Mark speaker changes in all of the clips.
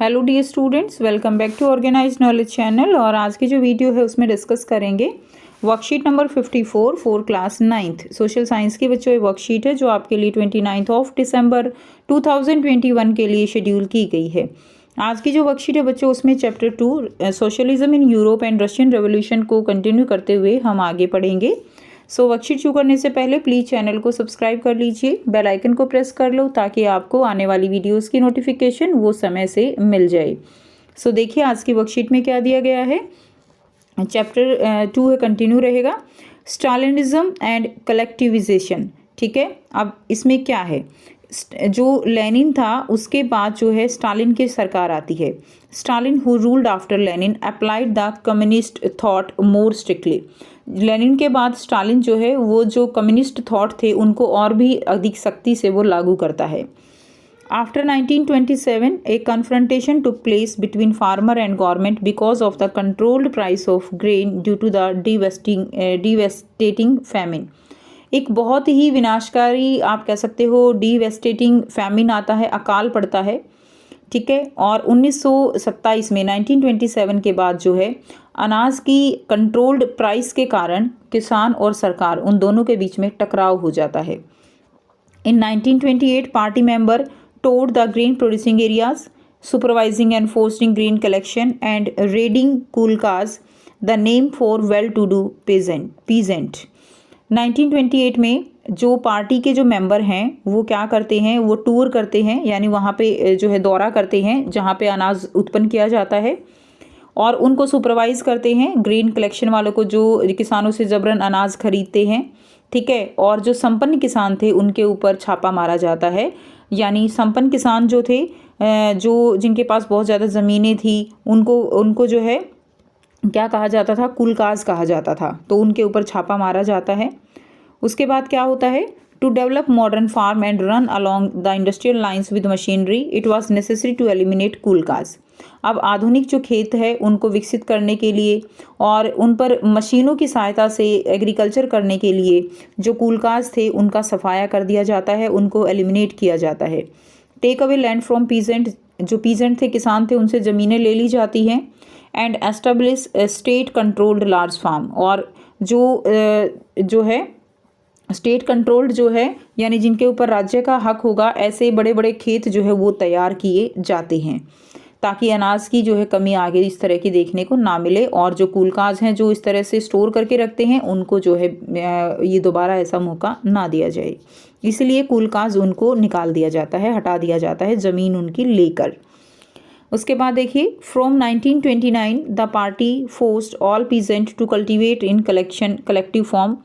Speaker 1: Hello dear students, welcome back to organise knowledge channel. और आज की जो वीडियो है उसमें डिस्कस करेंगे worksheet number 54 for class 9th social science की बच्चों। ये वर्कशीट है जो आपके लिए 29 ऑफ दिसंबर 2021 के लिए शेड्यूल की गई है। आज की जो वर्कशीट है बच्चों उसमें chapter 2 socialism in Europe and Russian revolution को कंटिन्यू करते हुए हम आगे पढ़ेंगे। सो वर्कशीट शुरू करने से पहले प्लीज़ चैनल को सब्सक्राइब कर लीजिए, बेल आइकन को प्रेस कर लो ताकि आपको आने वाली वीडियोस की नोटिफिकेशन वो समय से मिल जाए। सो देखिए आज की वर्कशीट में क्या दिया गया है। चैप्टर 2 है, कंटिन्यू रहेगा, स्टालिनिज्म एंड कलेक्टिविजेशन। ठीक है, अब इसमें क्या है, जो लेनिन था उसके बाद जो है स्टालिन की सरकार आती है। Stalin who ruled after Lenin applied the communist thought more strictly. Lenin के बाद स्टालिन जो है वो जो कम्युनिस्ट थॉट थे उनको और भी अधिक सख्ती से वो लागू करता है। After 1927, a confrontation took place between farmer and government because of the controlled price of grain due to the devastating famine. एक बहुत ही विनाशकारी आप कह सकते हो डिवेस्टेटिंग फैमिन आता है, अकाल पड़ता है। ठीक है, और 1927 में 1927 के बाद जो है अनाज की कंट्रोल्ड प्राइस के कारण किसान और सरकार उन दोनों के बीच में टकराव हो जाता है। इन 1928 party member toured the grain producing areas, supervising and forcing grain collection and raiding kulkas, the name for well-to-do peasant. 1928 में जो पार्टी के जो मेंबर हैं वो क्या करते हैं, वो टूर करते हैं, यानी वहाँ पे जो है दौरा करते हैं जहाँ पे अनाज उत्पन्न किया जाता है और उनको सुपरवाइज करते हैं ग्रेन कलेक्शन वालों को जो किसानों से जबरन अनाज खरीदते हैं। ठीक है, और जो संपन्न किसान थे उनके ऊपर छापा मारा जाता है। यानी संपन्न किसान जो थे, जो जिनके पास बहुत ज़्यादा ज़मीनें थी, उनको जो है क्या कहा जाता था, कुलकाज कहा जाता था, तो उनके ऊपर छापा मारा जाता है। उसके बाद क्या होता है, to develop modern farm and run along the industrial lines with machinery it was necessary to eliminate kulaks. अब आधुनिक जो खेत है उनको विकसित करने के लिए और उन पर मशीनों की सहायता से एग्रीकल्चर करने के लिए जो कुलकाज थे उनका सफाया कर दिया जाता है, उनको एलिमिनेट किया जाता है। Take away land from peasant, जो पीजेंट थे, किसान थे, उनसे ज़मीनें ले ली जाती हैं। And establish state controlled large farm, और जो है स्टेट कंट्रोल्ड जो है यानी जिनके ऊपर राज्य का हक होगा, ऐसे बड़े बड़े खेत जो है वो तैयार किए जाते हैं ताकि अनाज की जो है कमी आगे इस तरह की देखने को ना मिले। और जो कुलकाज हैं जो इस तरह से स्टोर करके रखते हैं उनको जो है ये दोबारा ऐसा मौका ना दिया जाए, इसलिए कुलकाज उनको निकाल दिया जाता है, हटा दिया जाता है ज़मीन उनकी लेकर। उसके बाद देखिए, from 1929 the party forced all peasant to cultivate in collective form.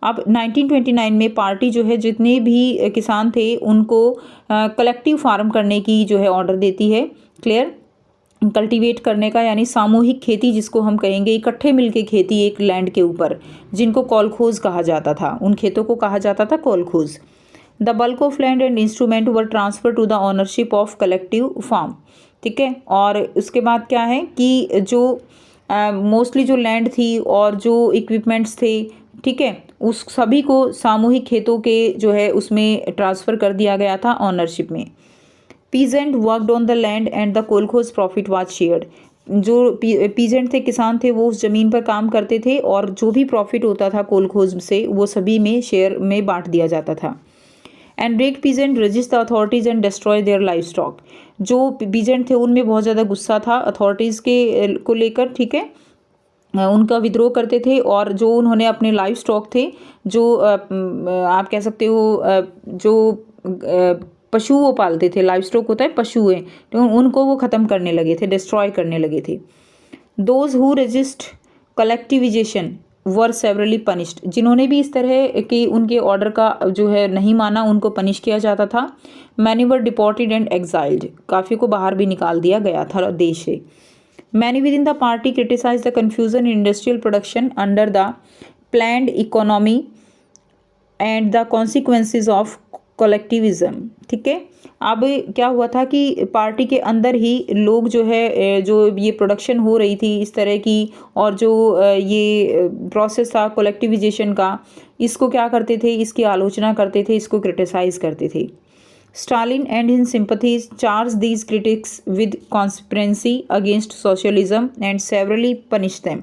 Speaker 1: अब 1929 में पार्टी जो है जितने भी किसान थे उनको कलेक्टिव फार्म करने की जो है ऑर्डर देती है। क्लियर, कल्टीवेट करने का यानी सामूहिक खेती जिसको हम कहेंगे, इकट्ठे मिलके खेती एक लैंड के ऊपर, जिनको कॉलखोज कहा जाता था, उन खेतों को कहा जाता था kolkhoz. The bulk of land and instrument were transfer to the ownership of collective farm. ठीक है, और उसके बाद क्या है कि जो मोस्टली जो लैंड थी और जो इक्विपमेंट्स थे, ठीक है, उस सभी को सामूहिक खेतों के जो है उसमें ट्रांसफ़र कर दिया गया था ओनरशिप में। Peasant worked on the land and the kolkhoz profit was shared. जो पीजेंट थे, किसान थे, वो उस ज़मीन पर काम करते थे और जो भी प्रॉफिट होता था कोलखोज से वो सभी में शेयर में बांट दिया जाता था। And red peasant resist the authorities and destroy their life stock. जो पीजेंट थे उनमें बहुत ज़्यादा गुस्सा था अथॉरिटीज़ के को लेकर, ठीक है, उनका विद्रोह करते थे और जो उन्होंने अपने लाइफ स्टॉक थे, जो आप कह सकते हो जो पशु वो पालते थे, लाइफ स्टॉक होता है पशुएं, तो उनको वो ख़त्म करने लगे थे, डिस्ट्रॉय करने लगे थे। Those who resist collectivization were severely punished. जिन्होंने भी इस तरह के उनके ऑर्डर का जो है नहीं माना उनको पनिश किया जाता था। Many were deported and exiled, काफ़ी को बाहर भी निकाल दिया गया था देश से। Many within the party criticized the confusion in industrial production under the planned economy and the consequences of collectivism. ठीक है, अब क्या हुआ था कि पार्टी के अंदर ही लोग जो है जो ये प्रोडक्शन हो रही थी इस तरह की और जो ये प्रोसेस था कोलेक्टिविजेशन का, इसको क्या करते थे, इसकी आलोचना करते थे, इसको क्रिटिसाइज़ करते थे। Stalin and his sympathies charged these critics with conspiracy against socialism and severely punished them.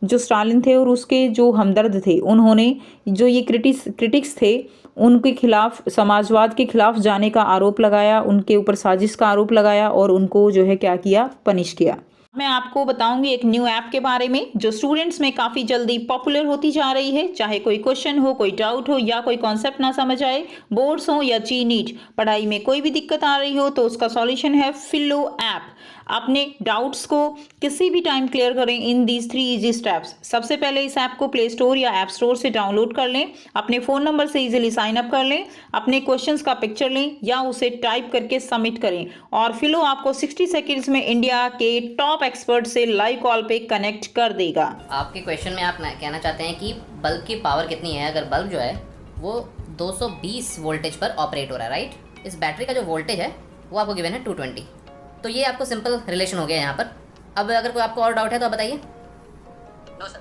Speaker 1: जो स्टालिन थे और उसके जो हमदर्द थे, उन्होंने जो ये क्रिटिक्स थे उनके खिलाफ, समाजवाद के खिलाफ जाने का आरोप लगाया, उनके ऊपर साजिश का आरोप लगाया और उनको जो है क्या किया, पनिश किया। मैं आपको बताऊंगी एक न्यू ऐप के बारे में जो स्टूडेंट्स में काफ़ी जल्दी पॉपुलर होती जा रही है। चाहे कोई क्वेश्चन हो, कोई डाउट हो या कोई कॉन्सेप्ट ना समझ आए, बोर्ड्स हो या जी नीट, पढ़ाई में कोई भी दिक्कत आ रही हो तो उसका सॉल्यूशन है फिलो ऐप। अपने डाउट्स को किसी भी टाइम क्लियर करें इन दीज 3 इजी स्टेप्स। सबसे पहले इस ऐप को प्ले स्टोर या ऐप स्टोर से डाउनलोड कर लें, अपने फ़ोन नंबर से इजीली साइन अप कर लें, अपने क्वेश्चंस का पिक्चर लें या उसे टाइप करके सबमिट करें और फिलो आपको 60 सेकेंड्स में इंडिया के टॉप एक्सपर्ट से लाइव कॉल पे कनेक्ट कर देगा।
Speaker 2: आपके क्वेश्चन में आप कहना चाहते हैं कि बल्ब की पावर कितनी है। अगर बल्ब जो है वो 220 वोल्टेज पर ऑपरेट हो रहा है, राइट। इस बैटरी का जो वोल्टेज है वो आपको गिवन है 220। तो ये आपको सिंपल रिलेशन हो गया यहाँ पर। अब अगर कोई आपको और डाउट है तो आप बताइए। No sir,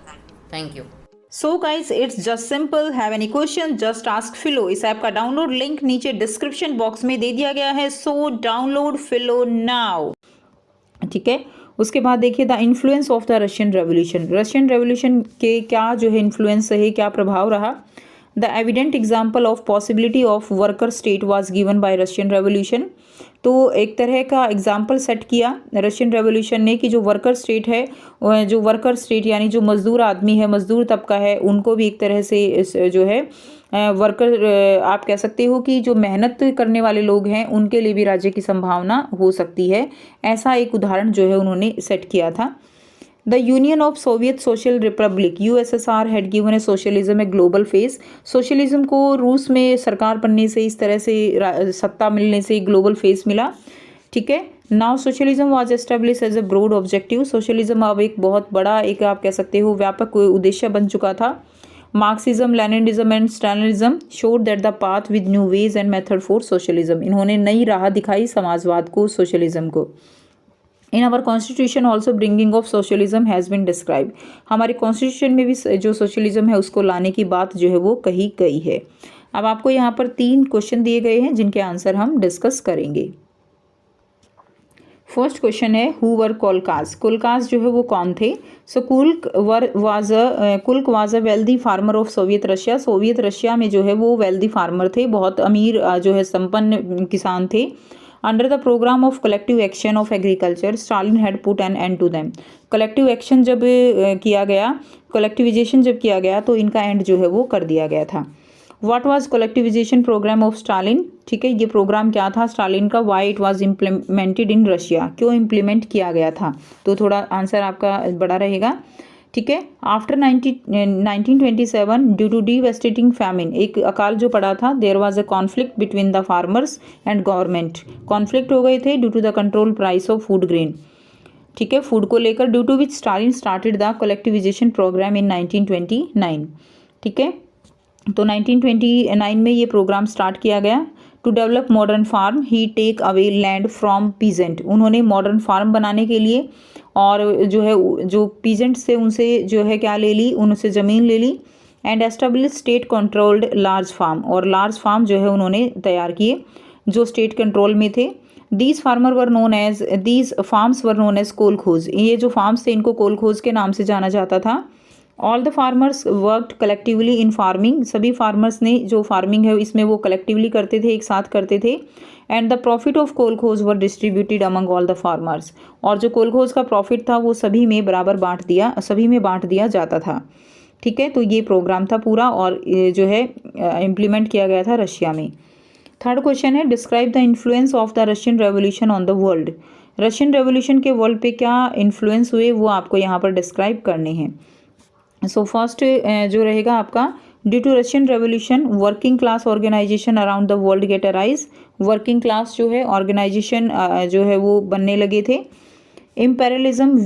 Speaker 2: thank you.
Speaker 1: So guys it's just simple. Have any question just ask Filo. इस ऐप का डाउनलोड लिंक नीचे डिस्क्रिप्शन बॉक्स में दे दिया गया है। So download Filo now. ठीक है, उसके बाद देखिए the influence of the Russian revolution. Russian revolution के क्या जो है इन्फ्लुएंस है, क्या प्रभाव रहा। The evident example of possibility of worker state was given by Russian revolution. तो एक तरह का एग्जाम्पल सेट किया रशियन रेवोल्यूशन ने कि जो वर्कर स्टेट है, जो वर्कर स्टेट यानी जो मजदूर आदमी है, मजदूर तबका है, उनको भी एक तरह से जो है वर्कर आप कह सकते हो कि जो मेहनत करने वाले लोग हैं उनके लिए भी राज्य की संभावना हो सकती है। ऐसा एक उदाहरण जो है उन्होंने सेट किया था। The union of Soviet social Republic USSR had given A socialism a global face. Socialism को रूस में सरकार बनने से, इस तरह से सत्ता मिलने से ग्लोबल फेस मिला। ठीक है, now socialism was establish as a broad objective. Socialism अब एक बहुत बड़ा, एक आप कह सकते हो व्यापक उद्देश्य बन चुका था। Marxism, Leninism and Stalinism showed that the path with new ways and method for socialism. इन्होंने नई राह दिखाई समाजवाद को, सोशलिज्म को। In our constitution also bringing of socialism has been describe. हमारे कॉन्स्टिट्यूशन में भी जो सोशलिज्म है उसको लाने की बात जो है वो कही गई है। अब आपको यहाँ पर 3 क्वेश्चन दिए गए हैं जिनके आंसर हम डिस्कस करेंगे। फर्स्ट क्वेश्चन है हु वर कोलकाज। कोलकाज जो है वो कौन थे। So kulak was a wealthy farmer of Soviet Russia. Soviet Russia में जो है वो वेल्दी फार्मर थे, बहुत अमीर जो है संपन्न किसान थे। Under the programme of collective action of agriculture Stalin had put an end to them. Collective action जब किया गया, कलेक्टिविजेशन जब किया गया तो इनका एंड जो है वो कर दिया गया था। What was collectivization program of Stalin. ठीक है, ये प्रोग्राम क्या था स्टालिन का। Why it was implemented in Russia, क्यों इम्प्लीमेंट किया गया था। तो थोड़ा आंसर आपका बड़ा रहेगा। ठीक है, after 1927 due to devastating famine, एक अकाल जो पड़ा था, there was a conflict between the farmers and government. Conflict हो गए थे due to the control price of food grain. ठीक है, फूड को लेकर, due to which Stalin started the collectivization program in 1929। ठीक है, तो 1929 में ये प्रोग्राम स्टार्ट किया गया। To develop modern farm he take away land from peasant. उन्होंने मॉडर्न फार्म बनाने के लिए और जो है जो पीजेंट्स थे उनसे जो है क्या ले ली, उनसे ज़मीन ले ली। And establish state controlled large farm, और लार्ज फार्म जो है उन्होंने तैयार किए जो स्टेट कंट्रोल में थे। These farmers were known as kolkhoz. ये जो फार्म्स थे इनको कोलखोज के नाम से जाना जाता था। All the farmers worked collectively in farming. सभी फार्मर्स ने जो फार्मिंग है इसमें वो कलेक्टिवली करते थे, एक साथ करते थे। And the profit of kolkhoz were distributed among all the farmers. और जो कोलखोज का प्रॉफिट था वो सभी में बराबर सभी में बांट दिया जाता था। ठीक है, तो ये प्रोग्राम था पूरा और जो है इम्प्लीमेंट किया गया था रशिया में। थर्ड क्वेश्चन है describe the influence of the Russian revolution on the world. Russian revolution के वर्ल्ड पे क्या इन्फ्लुएंस हुए वो आपको यहाँ पर डिस्क्राइब करने हैं। सो फर्स्ट जो रहेगा आपका, due to Russian revolution working class organisation around the world get arise. Working class जो है ऑर्गेनाइजेशन जो है वो बनने लगे थे। इम्पेरियलिज्म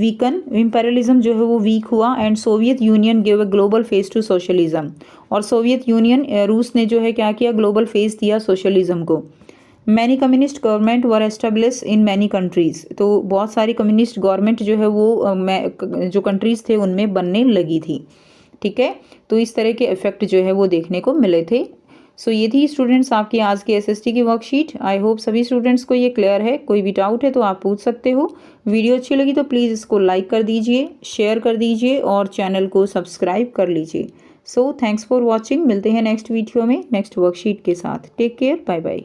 Speaker 1: जो है वो वीक हुआ। And Soviet Union give a global face to socialism. और सोवियत यूनियन रूस ने जो है क्या किया, ग्लोबल फेस दिया सोशलिज्म को। Many communist government were establish in many countries. तो बहुत सारी कम्युनिस्ट गवर्नमेंट जो है वो जो कंट्रीज़ थे उनमें बनने लगी थी। ठीक है, तो इस तरह के इफेक्ट जो है वो देखने को मिले थे। सो ये थी स्टूडेंट्स आपकी आज की एसएसटी की वर्कशीट। आई होप सभी स्टूडेंट्स को ये क्लियर है। कोई भी डाउट है तो आप पूछ सकते हो। वीडियो अच्छी लगी तो प्लीज़ इसको लाइक कर दीजिए, शेयर कर दीजिए और चैनल को सब्सक्राइब कर लीजिए। So thanks for watching. मिलते हैं नेक्स्ट वीडियो में नेक्स्ट वर्कशीट के साथ। Take care, bye bye.